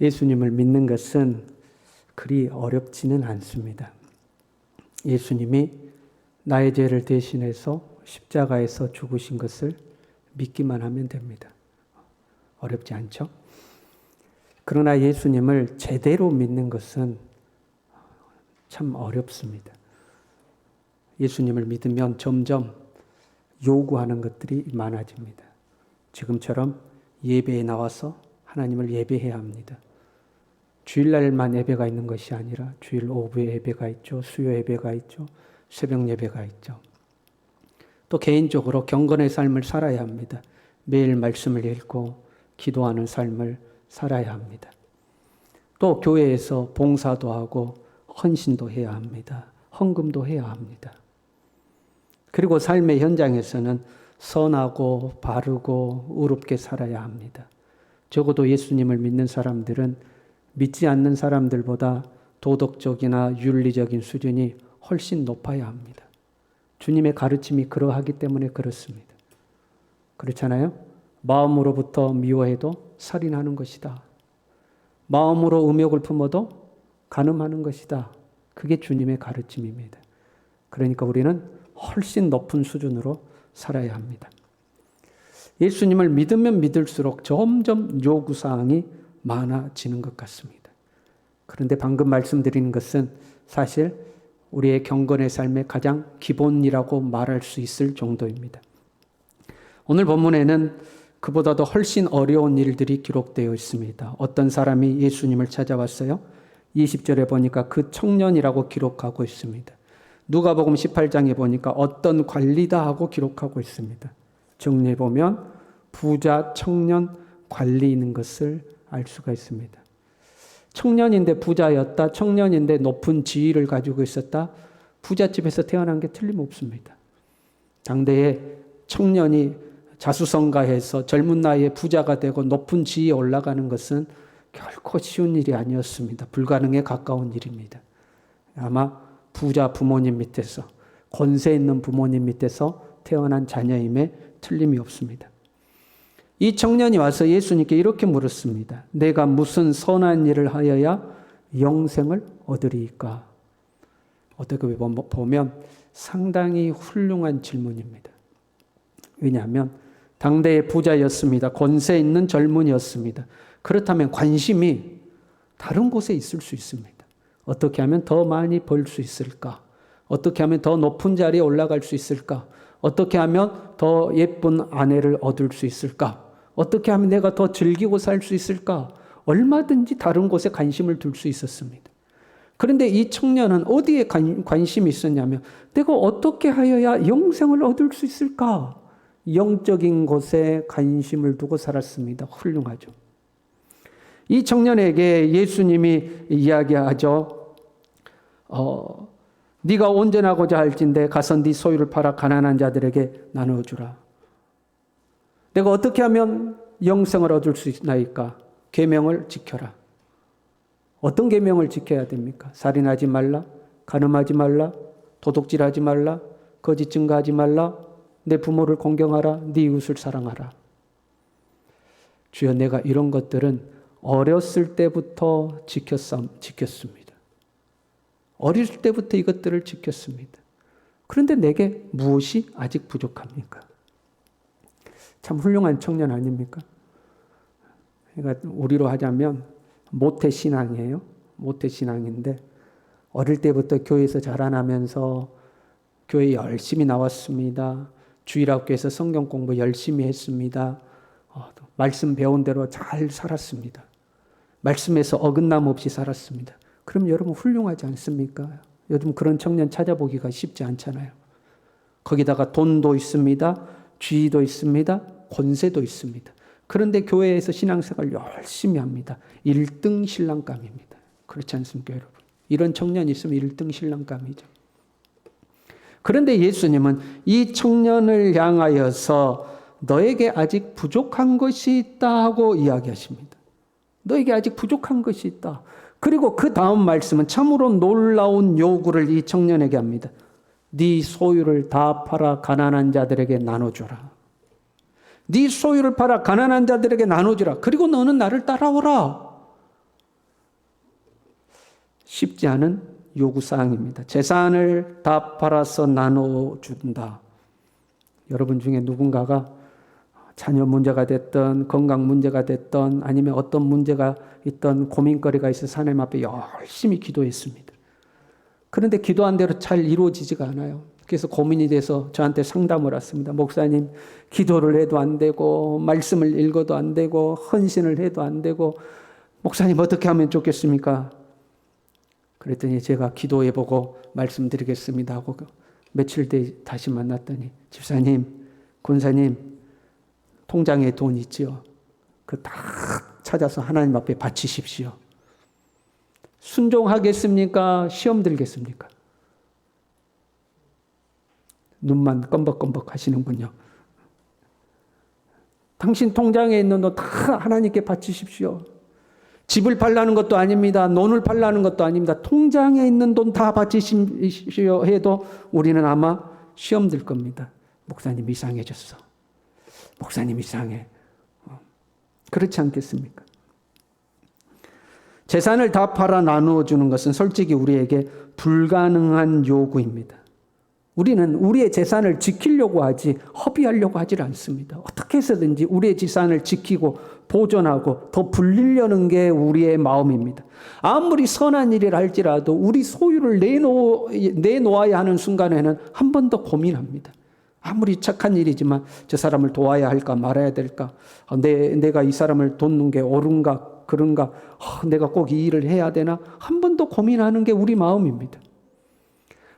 예수님을 믿는 것은 그리 어렵지는 않습니다. 예수님이 나의 죄를 대신해서 십자가에서 죽으신 것을 믿기만 하면 됩니다. 어렵지 않죠? 그러나 예수님을 제대로 믿는 것은 참 어렵습니다. 예수님을 믿으면 점점 요구하는 것들이 많아집니다. 지금처럼 예배에 나와서 하나님을 예배해야 합니다. 주일날만 예배가 있는 것이 아니라 주일 오후에 예배가 있죠. 수요 예배가 있죠. 새벽 예배가 있죠. 또 개인적으로 경건의 삶을 살아야 합니다. 매일 말씀을 읽고 기도하는 삶을 살아야 합니다. 또 교회에서 봉사도 하고 헌신도 해야 합니다. 헌금도 해야 합니다. 그리고 삶의 현장에서는 선하고 바르고 의롭게 살아야 합니다. 적어도 예수님을 믿는 사람들은 믿지 않는 사람들보다 도덕적이나 윤리적인 수준이 훨씬 높아야 합니다. 주님의 가르침이 그러하기 때문에 그렇습니다. 그렇잖아요? 마음으로부터 미워해도 살인하는 것이다. 마음으로 음욕을 품어도 간음하는 것이다. 그게 주님의 가르침입니다. 그러니까 우리는 훨씬 높은 수준으로 살아야 합니다. 예수님을 믿으면 믿을수록 점점 요구사항이 많아지는 것 같습니다. 그런데 방금 말씀드리는 것은 사실 우리의 경건의 삶의 가장 기본이라고 말할 수 있을 정도입니다. 오늘 본문에는 그보다도 훨씬 어려운 일들이 기록되어 있습니다. 어떤 사람이 예수님을 찾아왔어요. 20절에 보니까 그 청년이라고 기록하고 있습니다. 누가복음 18장에 보니까 어떤 관리다 하고 기록하고 있습니다. 정리해 보면 부자, 청년, 관리 있는 것을 알 수가 있습니다. 청년인데 부자였다. 청년인데 높은 지위를 가지고 있었다. 부잣집에서 태어난 게 틀림없습니다. 당대에 청년이 자수성가해서 젊은 나이에 부자가 되고 높은 지위에 올라가는 것은 결코 쉬운 일이 아니었습니다. 불가능에 가까운 일입니다. 아마 부자 부모님 밑에서, 권세 있는 부모님 밑에서 태어난 자녀임에 틀림이 없습니다. 이 청년이 와서 예수님께 이렇게 물었습니다. 내가 무슨 선한 일을 하여야 영생을 얻으리이까? 어떻게 보면 상당히 훌륭한 질문입니다. 왜냐하면 당대의 부자였습니다. 권세 있는 젊은이였습니다. 그렇다면 관심이 다른 곳에 있을 수 있습니다. 어떻게 하면 더 많이 벌 수 있을까? 어떻게 하면 더 높은 자리에 올라갈 수 있을까? 어떻게 하면 더 예쁜 아내를 얻을 수 있을까? 어떻게 하면 내가 더 즐기고 살 수 있을까? 얼마든지 다른 곳에 관심을 둘 수 있었습니다. 그런데 이 청년은 어디에 관심이 있었냐면 내가 어떻게 하여야 영생을 얻을 수 있을까? 영적인 곳에 관심을 두고 살았습니다. 훌륭하죠. 이 청년에게 예수님이 이야기하죠. 네가 온전하고자 할진대 가서 네 소유를 팔아 가난한 자들에게 나눠주라. 내가 어떻게 하면 영생을 얻을 수 있나이까? 계명을 지켜라. 어떤 계명을 지켜야 됩니까? 살인하지 말라, 간음하지 말라, 도둑질하지 말라, 거짓 증거하지 말라, 내 부모를 공경하라, 네 이웃을 사랑하라. 주여, 내가 이런 것들은 어렸을 때부터 지켰습니다. 어릴 때부터 이것들을 지켰습니다. 그런데 내게 무엇이 아직 부족합니까? 참 훌륭한 청년 아닙니까? 그러니까 우리로 하자면 모태신앙이에요. 모태신앙인데 어릴 때부터 교회에서 자라나면서 교회 열심히 나왔습니다. 주일학교에서 성경 공부 열심히 했습니다. 말씀 배운 대로 잘 살았습니다. 말씀에서 어긋남 없이 살았습니다. 그럼 여러분 훌륭하지 않습니까? 요즘 그런 청년 찾아보기가 쉽지 않잖아요. 거기다가 돈도 있습니다. 지위도 있습니다. 권세도 있습니다. 그런데 교회에서 신앙생활 열심히 합니다. 1등 신랑감입니다. 그렇지 않습니까, 여러분? 이런 청년이 있으면 1등 신랑감이죠. 그런데 예수님은 이 청년을 향하여서 너에게 아직 부족한 것이 있다 하고 이야기하십니다. 너에게 아직 부족한 것이 있다. 그리고 그 다음 말씀은 참으로 놀라운 요구를 이 청년에게 합니다. 네 소유를 다 팔아 가난한 자들에게 나눠주라. 네 소유를 팔아 가난한 자들에게 나눠주라. 그리고 너는 나를 따라오라. 쉽지 않은 요구사항입니다. 재산을 다 팔아서 나눠준다. 여러분 중에 누군가가 자녀 문제가 됐던 건강 문제가 됐던 아니면 어떤 문제가 있던 고민거리가 있어서 하나님 앞에 열심히 기도했습니다. 그런데 기도한 대로 잘 이루어지지가 않아요. 그래서 고민이 돼서 저한테 상담을 왔습니다. 목사님, 기도를 해도 안 되고 말씀을 읽어도 안 되고 헌신을 해도 안 되고 목사님 어떻게 하면 좋겠습니까? 그랬더니 제가 기도해보고 말씀드리겠습니다 하고 며칠 뒤에 다시 만났더니 집사님, 권사님 통장에 돈 있지요. 그 다 찾아서 하나님 앞에 바치십시오. 순종하겠습니까? 시험 들겠습니까? 눈만 껌벅껌벅 하시는군요. 당신 통장에 있는 돈 다 하나님께 바치십시오. 집을 팔라는 것도 아닙니다. 논을 팔라는 것도 아닙니다. 통장에 있는 돈 다 바치십시오 해도 우리는 아마 시험 들 겁니다. 목사님 이상해졌어. 목사님 이상해. 그렇지 않겠습니까? 재산을 다 팔아 나누어 주는 것은 솔직히 우리에게 불가능한 요구입니다. 우리는 우리의 재산을 지키려고 하지 허비하려고 하질 않습니다. 어떻게 해서든지 우리의 재산을 지키고 보존하고 더 불리려는 게 우리의 마음입니다. 아무리 선한 일이라 할지라도 우리 소유를 내놓아야 하는 순간에는 한 번 더 고민합니다. 아무리 착한 일이지만 저 사람을 도와야 할까 말아야 될까? 내가 이 사람을 돕는 게 옳은가 그런가? 내가 꼭 이 일을 해야 되나? 한 번 더 고민하는 게 우리 마음입니다.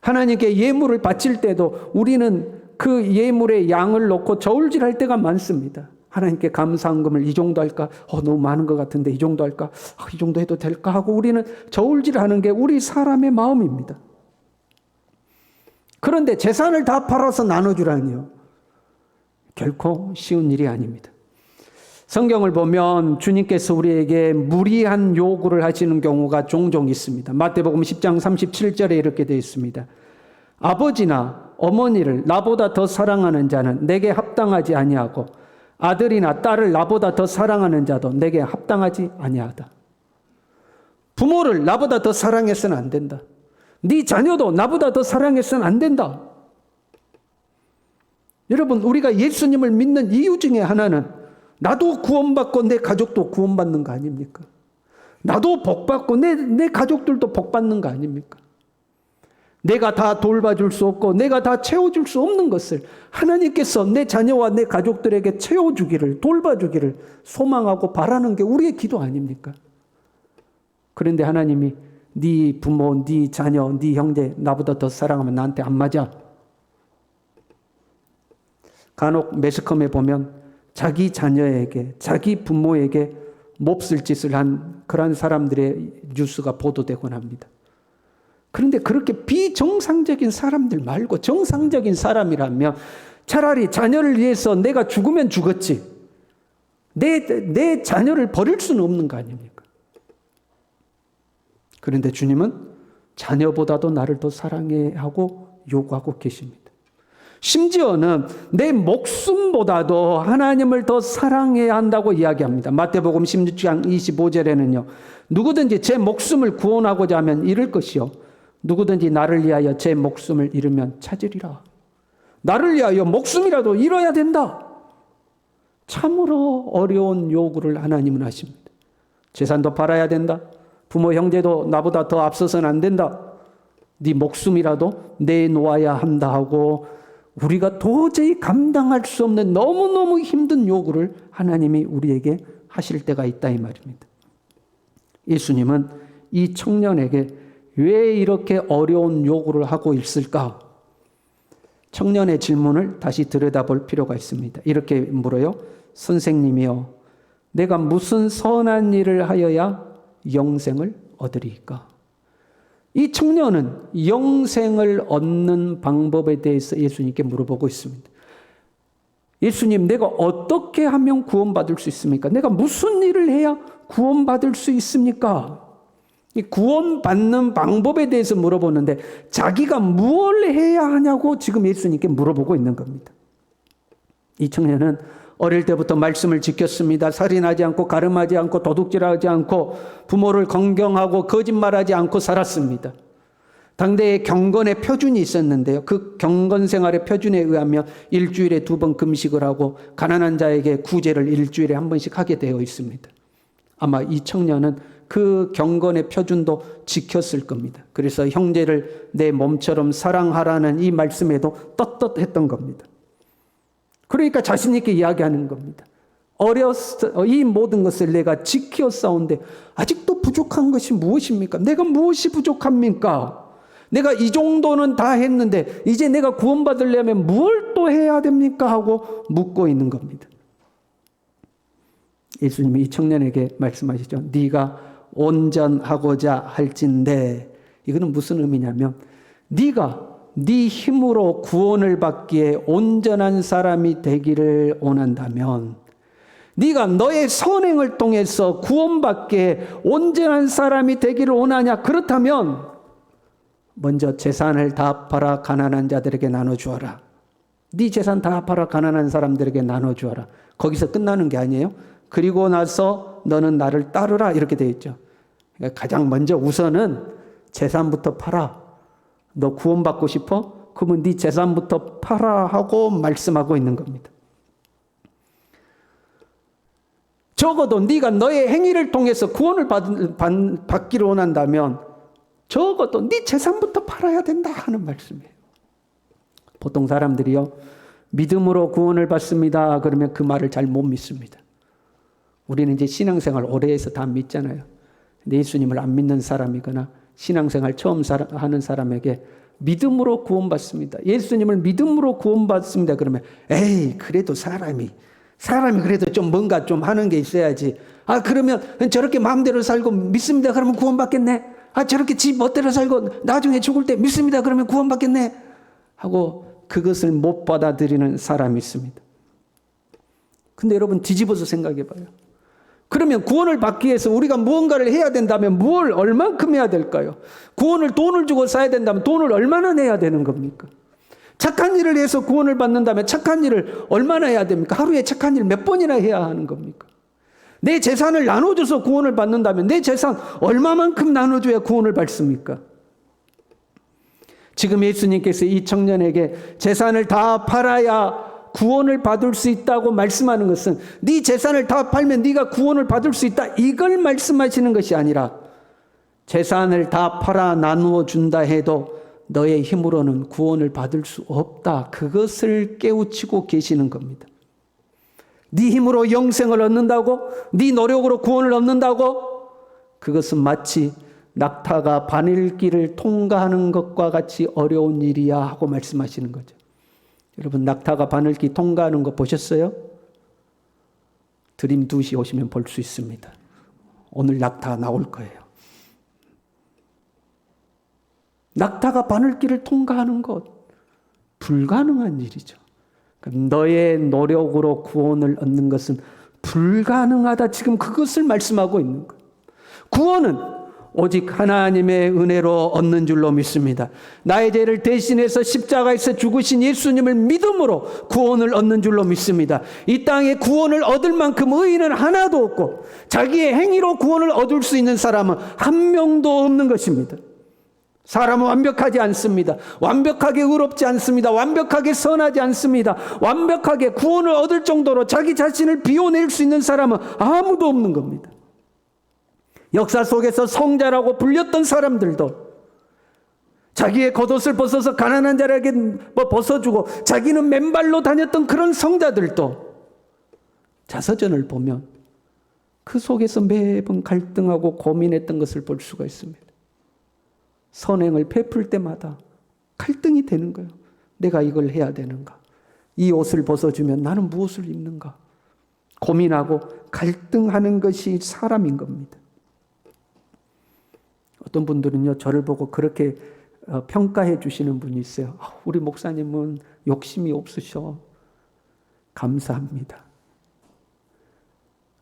하나님께 예물을 바칠 때도 우리는 그 예물의 양을 놓고 저울질할 때가 많습니다. 하나님께 감사한금을 이 정도 할까? 너무 많은 것 같은데 이 정도 할까? 이 정도 해도 될까? 하고 우리는 저울질하는 게 우리 사람의 마음입니다. 그런데 재산을 다 팔아서 나눠주라니요. 결코 쉬운 일이 아닙니다. 성경을 보면 주님께서 우리에게 무리한 요구를 하시는 경우가 종종 있습니다. 마태복음 10장 37절에 이렇게 되어 있습니다. 아버지나 어머니를 나보다 더 사랑하는 자는 내게 합당하지 아니하고 아들이나 딸을 나보다 더 사랑하는 자도 내게 합당하지 아니하다. 부모를 나보다 더 사랑해서는 안 된다. 네 자녀도 나보다 더 사랑해서는 안 된다. 여러분, 우리가 예수님을 믿는 이유 중에 하나는 나도 구원받고 내 가족도 구원받는 거 아닙니까? 나도 복받고 내 가족들도 복받는 거 아닙니까? 내가 다 돌봐줄 수 없고 내가 다 채워줄 수 없는 것을 하나님께서 내 자녀와 내 가족들에게 채워주기를 돌봐주기를 소망하고 바라는 게 우리의 기도 아닙니까? 그런데 하나님이 네 부모, 네 자녀, 네 형제 나보다 더 사랑하면 나한테 안 맞아. 간혹 매스컴에 보면 자기 자녀에게, 자기 부모에게 몹쓸 짓을 한 그런 사람들의 뉴스가 보도되곤 합니다. 그런데 그렇게 비정상적인 사람들 말고 정상적인 사람이라면 차라리 자녀를 위해서 내가 죽으면 죽었지. 내 자녀를 버릴 수는 없는 거 아닙니까? 그런데 주님은 자녀보다도 나를 더 사랑해 하고 요구하고 계십니다. 심지어는 내 목숨보다도 하나님을 더 사랑해야 한다고 이야기합니다. 마태복음 16장 25절에는요. 누구든지 제 목숨을 구원하고자 하면 잃을 것이요. 누구든지 나를 위하여 제 목숨을 잃으면 찾으리라. 나를 위하여 목숨이라도 잃어야 된다. 참으로 어려운 요구를 하나님은 하십니다. 재산도 팔아야 된다. 부모 형제도 나보다 더 앞서서는 안 된다. 네 목숨이라도 내놓아야 한다 하고 우리가 도저히 감당할 수 없는 너무너무 힘든 요구를 하나님이 우리에게 하실 때가 있다 이 말입니다. 예수님은 이 청년에게 왜 이렇게 어려운 요구를 하고 있을까? 청년의 질문을 다시 들여다볼 필요가 있습니다. 이렇게 물어요. 선생님이요, 내가 무슨 선한 일을 하여야 영생을 얻으리까? 이 청년은 영생을 얻는 방법에 대해서 예수님께 물어보고 있습니다. 예수님, 내가 어떻게 하면 구원받을 수 있습니까? 내가 무슨 일을 해야 구원받을 수 있습니까? 이 구원받는 방법에 대해서 물어보는데 자기가 무엇을 해야 하냐고 지금 예수님께 물어보고 있는 겁니다. 이 청년은 어릴 때부터 말씀을 지켰습니다. 살인하지 않고 가늠하지 않고 도둑질하지 않고 부모를 공경하고 거짓말하지 않고 살았습니다. 당대에 경건의 표준이 있었는데요. 그 경건 생활의 표준에 의하면 일주일에 2번 금식을 하고 가난한 자에게 구제를 일주일에 1번씩 하게 되어 있습니다. 아마 이 청년은 그 경건의 표준도 지켰을 겁니다. 그래서 형제를 내 몸처럼 사랑하라는 이 말씀에도 떳떳했던 겁니다. 그러니까 자신 있게 이야기하는 겁니다. 이 모든 것을 내가 지켰사온데 아직도 부족한 것이 무엇입니까? 내가 무엇이 부족합니까? 내가 이 정도는 다 했는데 이제 내가 구원받으려면 뭘 또 해야 됩니까? 하고 묻고 있는 겁니다. 예수님이 이 청년에게 말씀하시죠. 네가 온전하고자 할진대. 이거는 무슨 의미냐면 네가 네 힘으로 구원을 받기에 온전한 사람이 되기를 원한다면, 네가 너의 선행을 통해서 구원받기에 온전한 사람이 되기를 원하냐? 그렇다면 먼저 재산을 다 팔아 가난한 자들에게 나눠주어라. 네 재산 다 팔아 가난한 사람들에게 나눠주어라. 거기서 끝나는 게 아니에요. 그리고 나서 너는 나를 따르라 이렇게 되어 있죠. 그러니까 가장 먼저 우선은 재산부터 팔아. 너 구원받고 싶어? 그러면 네 재산부터 팔아 하고 말씀하고 있는 겁니다. 적어도 네가 너의 행위를 통해서 구원을 받기를 원한다면 적어도 네 재산부터 팔아야 된다 하는 말씀이에요. 보통 사람들이요, 믿음으로 구원을 받습니다. 그러면 그 말을 잘 못 믿습니다. 우리는 이제 신앙생활 오래 해서 다 믿잖아요. 근데 예수님을 안 믿는 사람이거나 신앙생활 처음 하는 사람에게 믿음으로 구원받습니다. 예수님을 믿음으로 구원받습니다. 그러면 에이 그래도 사람이 그래도 좀 뭔가 좀 하는 게 있어야지. 아 그러면 저렇게 마음대로 살고 믿습니다. 그러면 구원받겠네. 아 저렇게 지 멋대로 살고 나중에 죽을 때 믿습니다. 그러면 구원받겠네. 하고 그것을 못 받아들이는 사람이 있습니다. 근데 여러분 뒤집어서 생각해 봐요. 그러면 구원을 받기 위해서 우리가 무언가를 해야 된다면 뭘 얼만큼 해야 될까요? 구원을 돈을 주고 사야 된다면 돈을 얼마나 내야 되는 겁니까? 착한 일을 해서 구원을 받는다면 착한 일을 얼마나 해야 됩니까? 하루에 착한 일 몇 번이나 해야 하는 겁니까? 내 재산을 나눠줘서 구원을 받는다면 내 재산 얼마만큼 나눠줘야 구원을 받습니까? 지금 예수님께서 이 청년에게 재산을 다 팔아야 구원을 받을 수 있다고 말씀하는 것은 네 재산을 다 팔면 네가 구원을 받을 수 있다 이걸 말씀하시는 것이 아니라 재산을 다 팔아 나누어 준다 해도 너의 힘으로는 구원을 받을 수 없다. 그것을 깨우치고 계시는 겁니다. 네 힘으로 영생을 얻는다고? 네 노력으로 구원을 얻는다고? 그것은 마치 낙타가 바늘길을 통과하는 것과 같이 어려운 일이야 하고 말씀하시는 거죠. 여러분 낙타가 바늘길 통과하는 거 보셨어요? 드림 2시 오시면 볼 수 있습니다. 오늘 낙타 나올 거예요. 낙타가 바늘길을 통과하는 것 불가능한 일이죠. 너의 노력으로 구원을 얻는 것은 불가능하다. 지금 그것을 말씀하고 있는 거예요. 구원은 오직 하나님의 은혜로 얻는 줄로 믿습니다. 나의 죄를 대신해서 십자가에서 죽으신 예수님을 믿음으로 구원을 얻는 줄로 믿습니다. 이 땅에 구원을 얻을 만큼 의인은 하나도 없고 자기의 행위로 구원을 얻을 수 있는 사람은 한 명도 없는 것입니다. 사람은 완벽하지 않습니다. 완벽하게 의롭지 않습니다. 완벽하게 선하지 않습니다. 완벽하게 구원을 얻을 정도로 자기 자신을 비워낼 수 있는 사람은 아무도 없는 겁니다. 역사 속에서 성자라고 불렸던 사람들도 자기의 겉옷을 벗어서 가난한 자에게 벗어주고 자기는 맨발로 다녔던 그런 성자들도 자서전을 보면 그 속에서 매번 갈등하고 고민했던 것을 볼 수가 있습니다. 선행을 베풀 때마다 갈등이 되는 거예요. 내가 이걸 해야 되는가? 이 옷을 벗어주면 나는 무엇을 입는가? 고민하고 갈등하는 것이 사람인 겁니다. 어떤 분들은요, 저를 보고 그렇게 평가해 주시는 분이 있어요. 우리 목사님은 욕심이 없으셔. 감사합니다.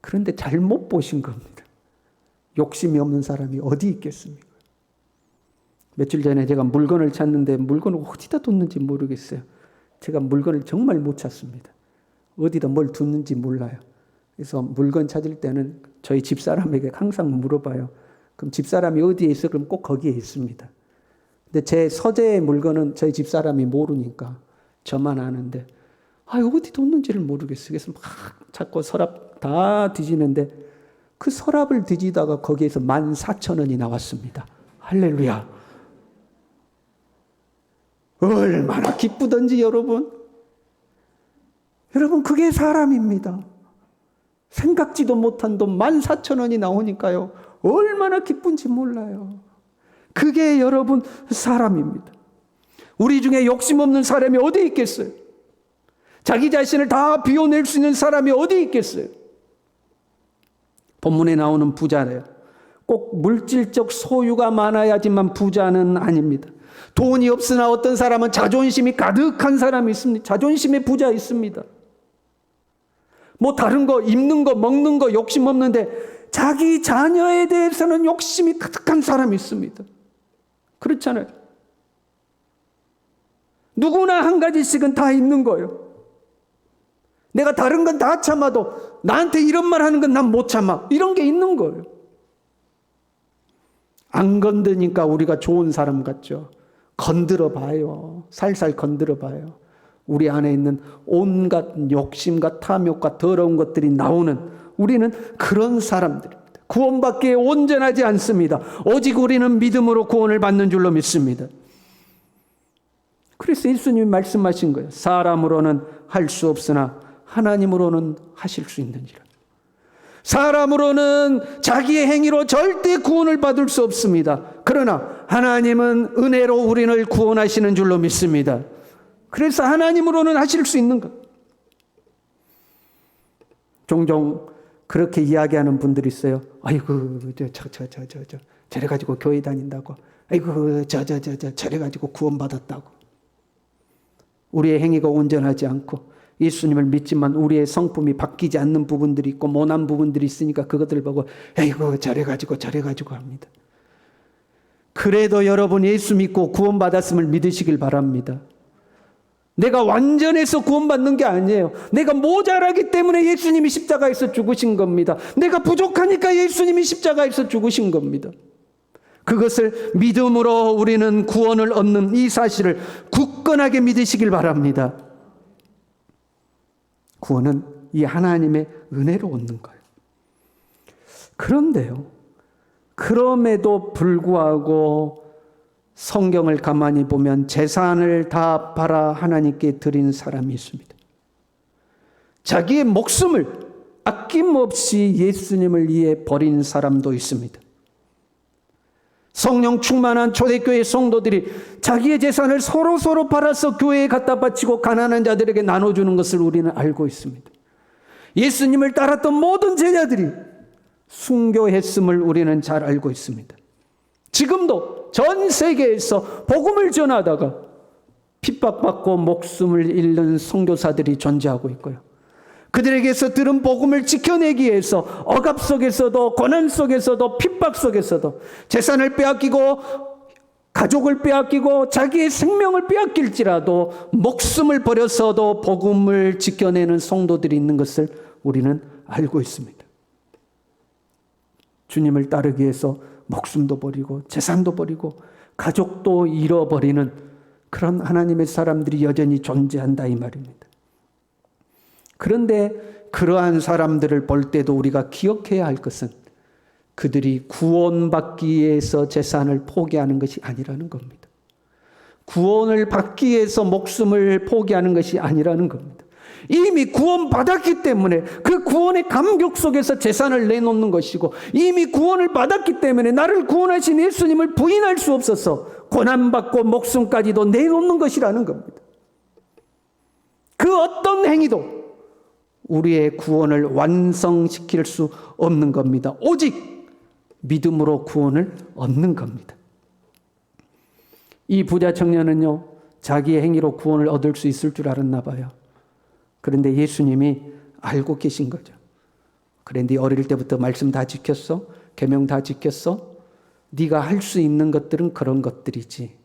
그런데 잘못 보신 겁니다. 욕심이 없는 사람이 어디 있겠습니까? 며칠 전에 제가 물건을 찾는데 물건을 어디다 뒀는지 모르겠어요. 제가 물건을 정말 못 찾습니다. 어디다 뭘 뒀는지 몰라요. 그래서 물건 찾을 때는 저희 집사람에게 항상 물어봐요. 그럼 집사람이 어디에 있어? 그럼 꼭 거기에 있습니다. 근데 제 서재의 물건은 저희 집사람이 모르니까 저만 아는데 어디 뒀는지를 모르겠어요. 그래서 막 자꾸 서랍 다 뒤지는데 그 서랍을 뒤지다가 거기에서 14,000원이 나왔습니다. 할렐루야. 얼마나 기쁘던지 여러분. 여러분 그게 사람입니다. 생각지도 못한 돈 14,000원이 나오니까요. 얼마나 기쁜지 몰라요. 그게 여러분 사람입니다. 우리 중에 욕심 없는 사람이 어디 있겠어요? 자기 자신을 다 비워낼 수 있는 사람이 어디 있겠어요? 본문에 나오는 부자래요. 꼭 물질적 소유가 많아야지만 부자는 아닙니다. 돈이 없으나 어떤 사람은 자존심이 가득한 사람이 있습니다. 자존심의 부자 있습니다. 뭐 다른 거 입는 거 먹는 거 욕심 없는데 자기 자녀에 대해서는 욕심이 가득한 사람이 있습니다. 그렇잖아요. 누구나 한 가지씩은 다 있는 거예요. 내가 다른 건 다 참아도 나한테 이런 말 하는 건 난 못 참아. 이런 게 있는 거예요. 안 건드니까 우리가 좋은 사람 같죠. 건드려 봐요. 살살 건드려 봐요. 우리 안에 있는 온갖 욕심과 탐욕과 더러운 것들이 나오는 우리는 그런 사람들입니다. 구원받기에 온전하지 않습니다. 오직 우리는 믿음으로 구원을 받는 줄로 믿습니다. 그래서 예수님이 말씀하신 거예요. 사람으로는 할 수 없으나 하나님으로는 하실 수 있느니라. 사람으로는 자기의 행위로 절대 구원을 받을 수 없습니다. 그러나 하나님은 은혜로 우리를 구원하시는 줄로 믿습니다. 그래서 하나님으로는 하실 수 있는 것. 종종 그렇게 이야기하는 분들이 있어요. 아이고 저래 가지고 교회 다닌다고. 아이고 저래 가지고 구원받았다고. 우리의 행위가 온전하지 않고 예수님을 믿지만 우리의 성품이 바뀌지 않는 부분들이 있고 모난 부분들이 있으니까 그것들 보고 아이고 저래 가지고 합니다. 그래도 여러분 예수 믿고 구원받았음을 믿으시길 바랍니다. 내가 완전해서 구원받는 게 아니에요. 내가 모자라기 때문에 예수님이 십자가에서 죽으신 겁니다. 내가 부족하니까 예수님이 십자가에서 죽으신 겁니다. 그것을 믿음으로 우리는 구원을 얻는 이 사실을 굳건하게 믿으시길 바랍니다. 구원은 이 하나님의 은혜로 얻는 거예요. 그런데요, 그럼에도 불구하고 성경을 가만히 보면 재산을 다 팔아 하나님께 드린 사람이 있습니다. 자기의 목숨을 아낌없이 예수님을 위해 버린 사람도 있습니다. 성령 충만한 초대교회 성도들이 자기의 재산을 서로 팔아서 교회에 갖다 바치고 가난한 자들에게 나눠주는 것을 우리는 알고 있습니다. 예수님을 따랐던 모든 제자들이 순교했음을 우리는 잘 알고 있습니다. 지금도 전 세계에서 복음을 전하다가 핍박받고 목숨을 잃는 선교사들이 존재하고 있고요. 그들에게서 들은 복음을 지켜내기 위해서 억압 속에서도 고난 속에서도 핍박 속에서도 재산을 빼앗기고 가족을 빼앗기고 자기의 생명을 빼앗길지라도 목숨을 버려서도 복음을 지켜내는 성도들이 있는 것을 우리는 알고 있습니다. 주님을 따르기 위해서 목숨도 버리고 재산도 버리고 가족도 잃어버리는 그런 하나님의 사람들이 여전히 존재한다 이 말입니다. 그런데 그러한 사람들을 볼 때도 우리가 기억해야 할 것은 그들이 구원받기 위해서 재산을 포기하는 것이 아니라는 겁니다. 구원을 받기 위해서 목숨을 포기하는 것이 아니라는 겁니다. 이미 구원받았기 때문에 그 구원의 감격 속에서 재산을 내놓는 것이고 이미 구원을 받았기 때문에 나를 구원하신 예수님을 부인할 수 없어서 고난받고 목숨까지도 내놓는 것이라는 겁니다. 그 어떤 행위도 우리의 구원을 완성시킬 수 없는 겁니다. 오직 믿음으로 구원을 얻는 겁니다. 이 부자 청년은요, 자기의 행위로 구원을 얻을 수 있을 줄 알았나 봐요. 그런데 예수님이 알고 계신 거죠. 그래, 네 어릴 때부터 말씀 다 지켰어? 계명 다 지켰어? 네가 할 수 있는 것들은 그런 것들이지.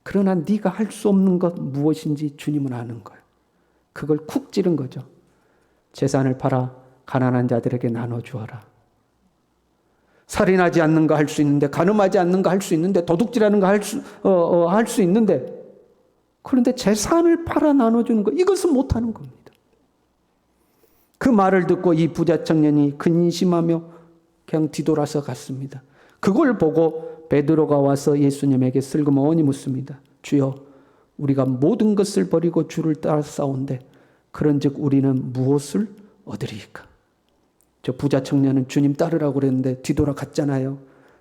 그러나 네가 할 수 없는 것 무엇인지 주님은 아는 거예요. 그걸 쿡 찌른 거죠. 재산을 팔아 가난한 자들에게 나눠주어라. 살인하지 않는 거 할 수 있는데, 간음하지 않는 거 할 수 있는데, 도둑질하는 거 할 수 있는데, 그런데 재산을 팔아 나눠주는 거, 이것은 못하는 겁니다. 그 말을 듣고 이 부자 청년이 근심하며 그냥 뒤돌아서 갔습니다. 그걸 보고 베드로가 와서 예수님에게 슬그머니 묻습니다. 주여, 우리가 모든 것을 버리고 주를 따라 싸운데 그런즉 우리는 무엇을 얻으리이까? 저 부자 청년은 주님 따르라고 그랬는데 뒤돌아갔잖아요.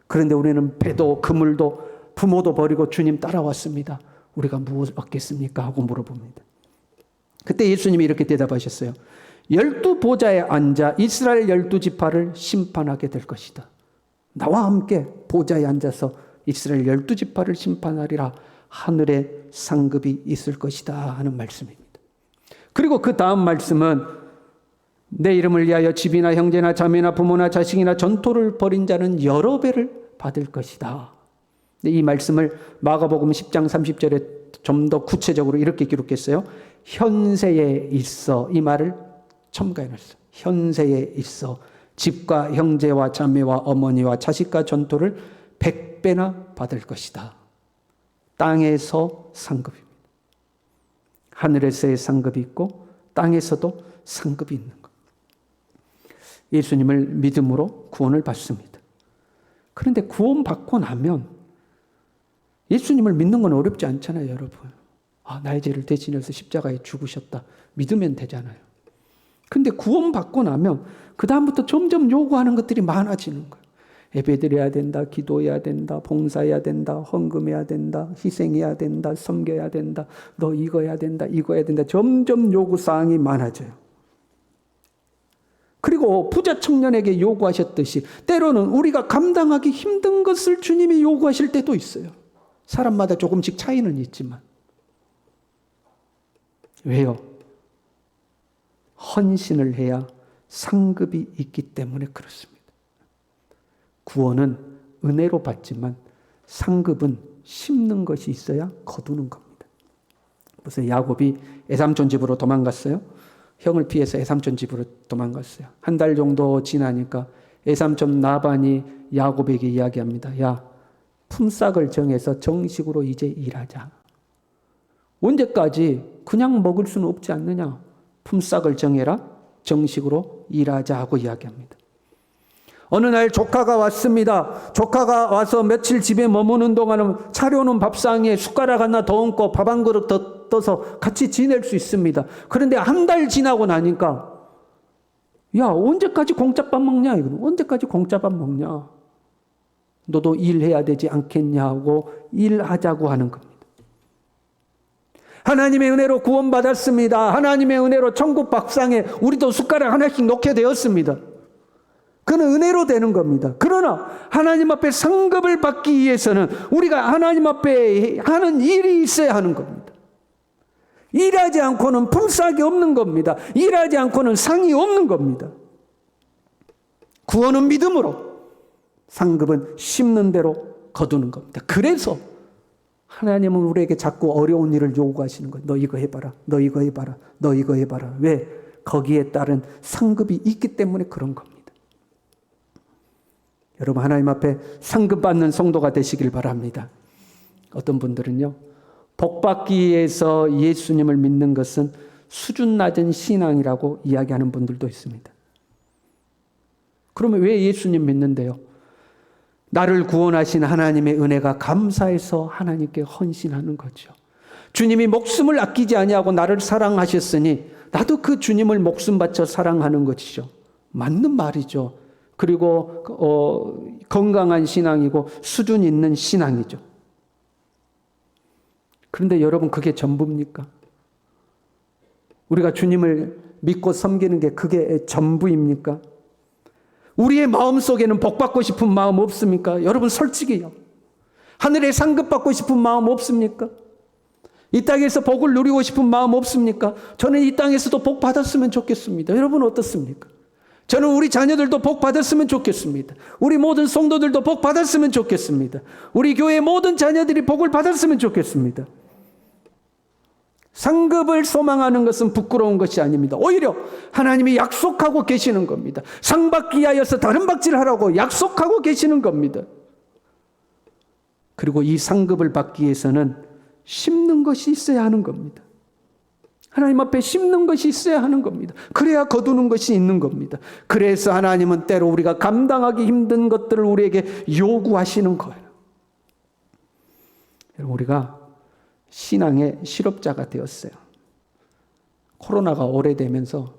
그런데 우리는 배도 그물도 부모도 버리고 주님 따라왔습니다. 우리가 무엇을 얻겠습니까? 하고 물어봅니다. 그때 예수님이 이렇게 대답하셨어요. 12보좌에 앉아 이스라엘 12지파를 심판하게 될 것이다. 나와 함께 보좌에 앉아서 이스라엘 12지파를 심판하리라. 하늘에 상급이 있을 것이다 하는 말씀입니다. 그리고 그 다음 말씀은 내 이름을 위하여 집이나 형제나 자매나 부모나 자식이나 전토를 벌인 자는 여러 배를 받을 것이다. 이 말씀을 마가복음 10장 30절에 좀 더 구체적으로 이렇게 기록했어요. 현세에 있어, 이 말을 첨가해놨어요. 현세에 있어 집과 형제와 자매와 어머니와 자식과 전토를 100배나 받을 것이다. 땅에서 상급입니다. 하늘에서의 상급이 있고 땅에서도 상급이 있는 것. 예수님을 믿음으로 구원을 받습니다. 그런데 구원받고 나면 예수님을 믿는 건 어렵지 않잖아요, 여러분. 나의 죄를 대신해서 십자가에 죽으셨다. 믿으면 되잖아요. 근데 구원받고 나면 그 다음부터 점점 요구하는 것들이 많아지는 거예요. 예배드려야 된다, 기도해야 된다, 봉사해야 된다, 헌금해야 된다, 희생해야 된다, 섬겨야 된다, 너 이거 해야 된다, 이거 해야 된다. 점점 요구사항이 많아져요. 그리고 부자 청년에게 요구하셨듯이 때로는 우리가 감당하기 힘든 것을 주님이 요구하실 때도 있어요. 사람마다 조금씩 차이는 있지만. 왜요? 헌신을 해야 상급이 있기 때문에 그렇습니다. 구원은 은혜로 받지만 상급은 심는 것이 있어야 거두는 겁니다. 그래서 야곱이 에삼촌 집으로 도망갔어요. 형을 피해서 에삼촌 집으로 도망갔어요. 한 달 정도 지나니까 에삼촌 나반이 야곱에게 이야기합니다. 야, 품삯을 정해서 정식으로 이제 일하자. 언제까지 그냥 먹을 수는 없지 않느냐. 품삯을 정해라. 정식으로 일하자 하고 이야기합니다. 어느 날 조카가 왔습니다. 조카가 와서 며칠 집에 머무는 동안은 차려놓은 밥상에 숟가락 하나 더 얹고 밥 한 그릇 더 떠서 같이 지낼 수 있습니다. 그런데 한 달 지나고 나니까 야, 언제까지 공짜밥 먹냐? 언제까지 공짜밥 먹냐? 너도 일해야 되지 않겠냐 하고 일하자고 하는 겁니다. 하나님의 은혜로 구원받았습니다. 하나님의 은혜로 천국 밥상에 우리도 숟가락 하나씩 놓게 되었습니다. 그는 은혜로 되는 겁니다. 그러나 하나님 앞에 상급을 받기 위해서는 우리가 하나님 앞에 하는 일이 있어야 하는 겁니다. 일하지 않고는 품삯이 없는 겁니다. 일하지 않고는 상이 없는 겁니다. 구원은 믿음으로, 상급은 심는 대로 거두는 겁니다. 그래서 하나님은 우리에게 자꾸 어려운 일을 요구하시는 거예요. 너 이거 해봐라. 너 이거 해봐라. 너 이거 해봐라. 왜? 거기에 따른 상급이 있기 때문에 그런 겁니다. 여러분, 하나님 앞에 상급 받는 성도가 되시길 바랍니다. 어떤 분들은요, 복받기 위해서 예수님을 믿는 것은 수준 낮은 신앙이라고 이야기하는 분들도 있습니다. 그러면 왜 예수님 믿는데요? 나를 구원하신 하나님의 은혜가 감사해서 하나님께 헌신하는 거죠. 주님이 목숨을 아끼지 아니하고 나를 사랑하셨으니 나도 그 주님을 목숨 바쳐 사랑하는 것이죠. 맞는 말이죠. 그리고 건강한 신앙이고 수준 있는 신앙이죠. 그런데 여러분, 그게 전부입니까? 우리가 주님을 믿고 섬기는 게 그게 전부입니까? 우리의 마음속에는 복받고 싶은 마음 없습니까? 여러분, 솔직히요. 하늘에 상급받고 싶은 마음 없습니까? 이 땅에서 복을 누리고 싶은 마음 없습니까? 저는 이 땅에서도 복 받았으면 좋겠습니다. 여러분 어떻습니까? 저는 우리 자녀들도 복 받았으면 좋겠습니다. 우리 모든 성도들도 복 받았으면 좋겠습니다. 우리 교회 모든 자녀들이 복을 받았으면 좋겠습니다. 상급을 소망하는 것은 부끄러운 것이 아닙니다. 오히려 하나님이 약속하고 계시는 겁니다. 상 받기 위하여서 다른 박질을 하라고 약속하고 계시는 겁니다. 그리고 이 상급을 받기 위해서는 심는 것이 있어야 하는 겁니다. 하나님 앞에 심는 것이 있어야 하는 겁니다. 그래야 거두는 것이 있는 겁니다. 그래서 하나님은 때로 우리가 감당하기 힘든 것들을 우리에게 요구하시는 거예요. 우리가 신앙의 실업자가 되었어요. 코로나가 오래되면서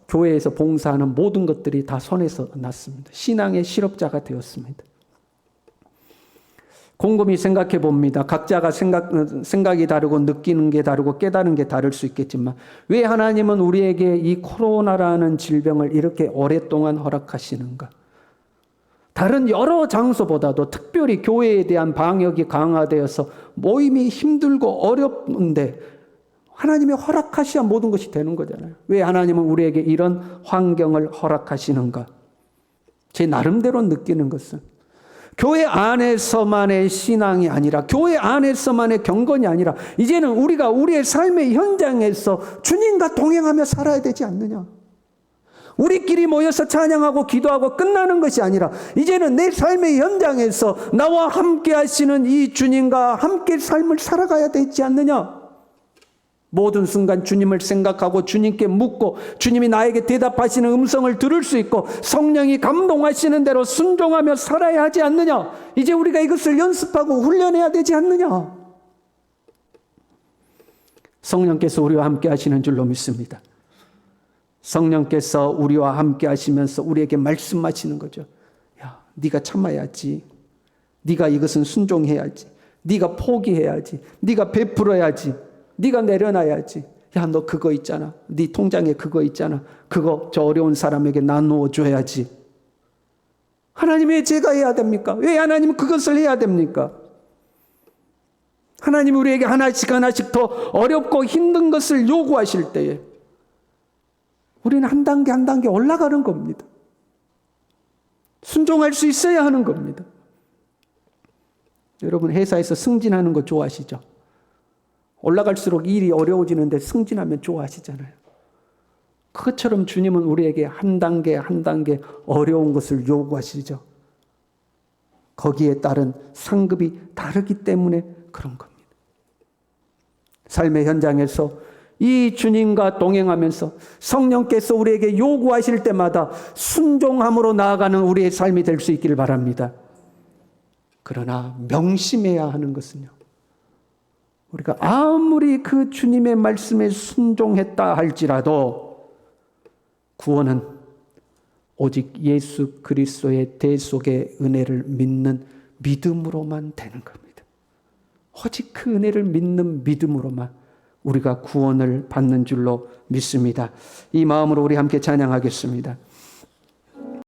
교회에서 봉사하는 모든 것들이 다 손에서 났습니다. 신앙의 실업자가 되었습니다. 곰곰이 생각해 봅니다. 각자가 생각이 다르고 느끼는 게 다르고 깨달은 게 다를 수 있겠지만 왜 하나님은 우리에게 이 코로나라는 질병을 이렇게 오랫동안 허락하시는가? 다른 여러 장소보다도 특별히 교회에 대한 방역이 강화되어서 모임이 힘들고 어렵는데 하나님이 허락하셔야 모든 것이 되는 거잖아요. 왜 하나님은 우리에게 이런 환경을 허락하시는가? 제 나름대로 느끼는 것은 교회 안에서만의 신앙이 아니라 교회 안에서만의 경건이 아니라 이제는 우리가 우리의 삶의 현장에서 주님과 동행하며 살아야 되지 않느냐. 우리끼리 모여서 찬양하고 기도하고 끝나는 것이 아니라 이제는 내 삶의 현장에서 나와 함께 하시는 이 주님과 함께 삶을 살아가야 되지 않느냐. 모든 순간 주님을 생각하고 주님께 묻고 주님이 나에게 대답하시는 음성을 들을 수 있고 성령이 감동하시는 대로 순종하며 살아야 하지 않느냐. 이제 우리가 이것을 연습하고 훈련해야 되지 않느냐. 성령께서 우리와 함께 하시는 줄로 믿습니다. 성령께서 우리와 함께 하시면서 우리에게 말씀하시는 거죠. 야, 네가 참아야지. 네가 이것은 순종해야지. 네가 포기해야지. 네가 베풀어야지. 네가 내려놔야지. 야, 너 그거 있잖아. 네 통장에 그거 있잖아. 그거 저 어려운 사람에게 나누어 줘야지. 하나님 왜 제가 해야 됩니까? 왜 하나님 그것을 해야 됩니까? 하나님 우리에게 하나씩 하나씩 더 어렵고 힘든 것을 요구하실 때에 우리는 한 단계 한 단계 올라가는 겁니다. 순종할 수 있어야 하는 겁니다. 여러분 회사에서 승진하는 거 좋아하시죠? 올라갈수록 일이 어려워지는데 승진하면 좋아하시잖아요. 그것처럼 주님은 우리에게 한 단계 한 단계 어려운 것을 요구하시죠. 거기에 따른 상급이 다르기 때문에 그런 겁니다. 삶의 현장에서 이 주님과 동행하면서 성령께서 우리에게 요구하실 때마다 순종함으로 나아가는 우리의 삶이 될 수 있기를 바랍니다. 그러나 명심해야 하는 것은요. 우리가 아무리 그 주님의 말씀에 순종했다 할지라도 구원은 오직 예수 그리스도의 대속의 은혜를 믿는 믿음으로만 되는 겁니다. 오직 그 은혜를 믿는 믿음으로만 우리가 구원을 받는 줄로 믿습니다. 이 마음으로 우리 함께 찬양하겠습니다.